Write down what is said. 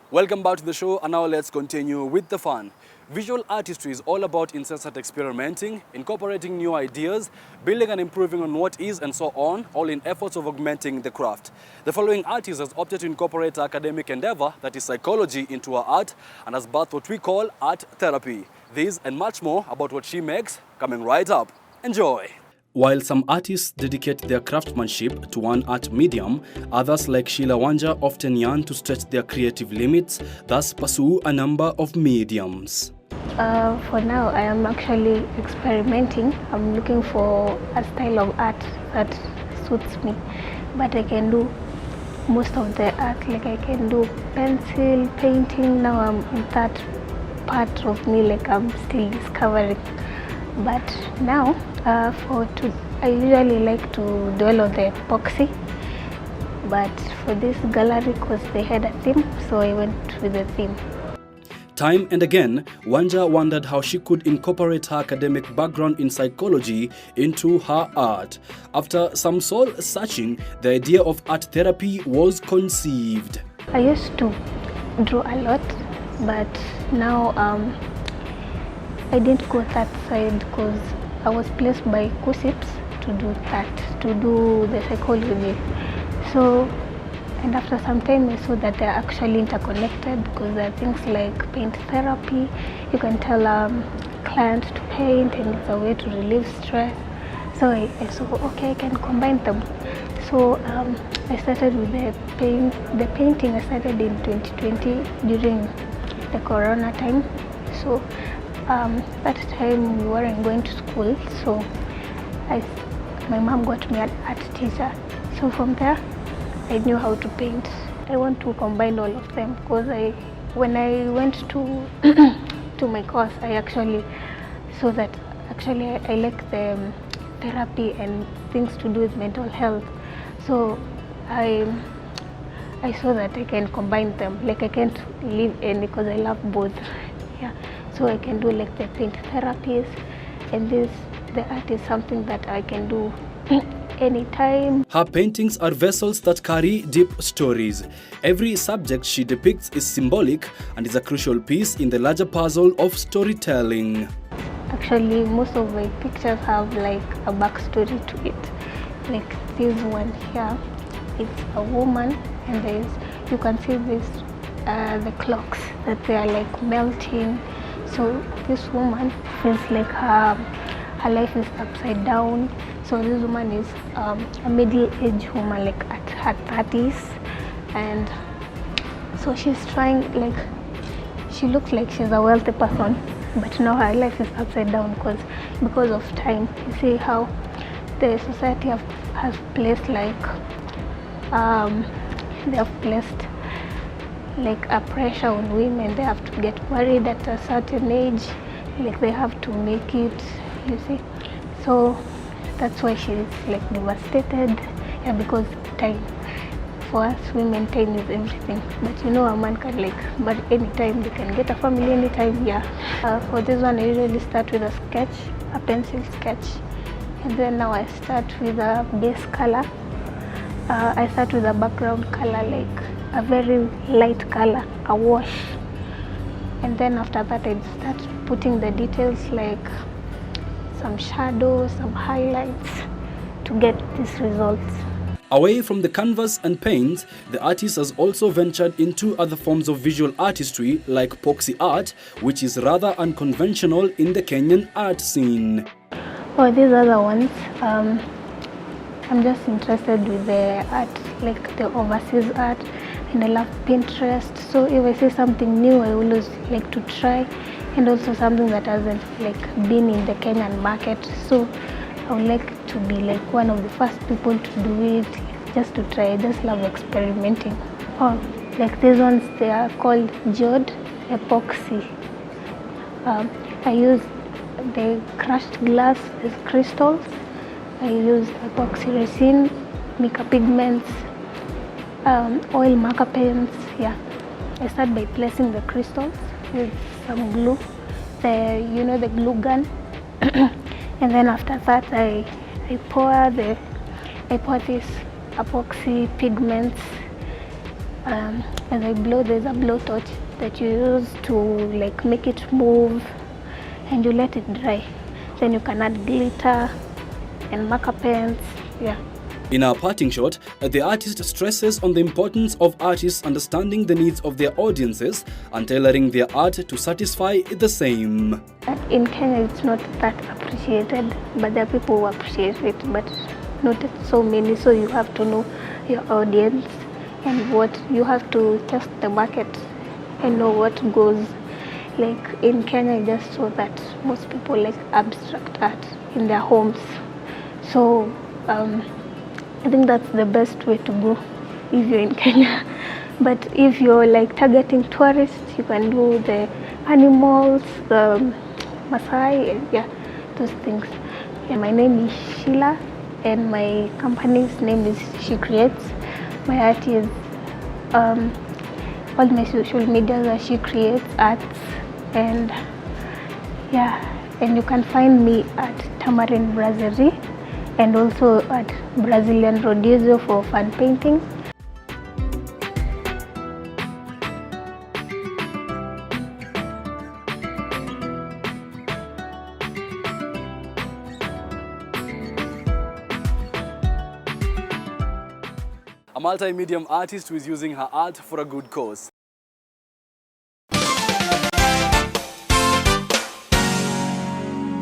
Welcome back to the show, and now let's continue with the fun. Visual artistry is all about incessant experimenting, incorporating new ideas, building and improving on what is and so on, all in efforts of augmenting the craft. The following artist has opted to incorporate academic endeavor, that is psychology, into her art and has birthed what we call art therapy. This and much more about what she makes coming right up. Enjoy! While some artists dedicate their craftsmanship to one art medium, others like Sheila Wanja often yearn to stretch their creative limits, thus pursue a number of mediums. For now, I am actually experimenting. I'm looking for a style of art that suits me, but I can do most of the art. Like I can do pencil, painting. Now I'm in that part of me, like I'm still discovering. But now, I usually like to dwell on the epoxy. But for this gallery, because they had a theme, so I went with the theme. Time and again, Wanja wondered how she could incorporate her academic background in psychology into her art. After some soul searching, the idea of art therapy was conceived. I used to draw a lot, but now I didn't go that side because I was placed by CUSIPS to do that, to do the psychology. So, and after some time I saw that they're actually interconnected, because there are things like paint therapy. You can tell a client to paint and it's a way to relieve stress. So I saw, okay, I can combine them. So I started with the painting. I started in 2020 during the corona time. So that time we weren't going to school, so my mom got me an art teacher. So from there I knew how to paint. I want to combine all of them, because when I went to to my course, I actually saw that I like the therapy and things to do with mental health. So I saw that I can combine them. Like I can't leave any, because I love both. Yeah. So I can do like the paint therapies, and the art is something that I can do anytime. Her paintings are vessels that carry deep stories. Every subject she depicts is symbolic and is a crucial piece in the larger puzzle of storytelling. Actually, most of my pictures have like a backstory to it. Like this one here, it's a woman, and you can see the clocks that they are like melting. So this woman feels like her life is upside down. So this woman is a middle-aged woman, like at her 30s, and so she's trying, like she looks like she's a wealthy person, but now her life is upside down because of time. You see how the society has placed like they have placed like a pressure on women. They have to get married at a certain age, like they have to make it, you see. So that's why she's like devastated. Yeah, because time, for us women, time is everything. But you know, a man can like marry anytime, they can get a family anytime. Yeah. For this one, I usually start with a sketch, a pencil sketch, and then now I start with a base color. I start with a background color, like a very light color, a wash, and then after that I start putting the details, like some shadows, some highlights, to get these results. Away from the canvas and paint, the artist has also ventured into other forms of visual artistry like epoxy art, which is rather unconventional in the Kenyan art scene. For these other ones, I'm just interested with the art, like the overseas art, and I love Pinterest. So if I see something new, I always like to try, and also something that hasn't like been in the Kenyan market. So I would like to be like one of the first people to do it, just to try. I just love experimenting. Oh, like these ones, they are called geode epoxy. I use the crushed glass as crystals. I use epoxy resin, mica pigments, oil marker pens. Yeah, I start by placing the crystals with some glue, the glue gun, and then after that I pour this epoxy pigments As I blow, there's a blowtorch that you use to like make it move, and you let it dry. Then you can add glitter and marker pens. Yeah. In our parting shot, the artist stresses on the importance of artists understanding the needs of their audiences and tailoring their art to satisfy the same. In Kenya, it's not that appreciated, but there are people who appreciate it, but not so many. So you have to know your audience and what you have to test the market and know what goes. Like in Kenya, I just saw that most people like abstract art in their homes. So I think that's the best way to go if you're in Kenya. But if you're like targeting tourists, you can do the animals, the Maasai, yeah, those things. Yeah, my name is Sheila, and my company's name is She Creates. My art is all my social media are She Creates Arts, and yeah, and you can find me at Tamarin Brasserie and also at Brazilian Rodizio for fan painting. A multi-medium artist who is using her art for a good cause.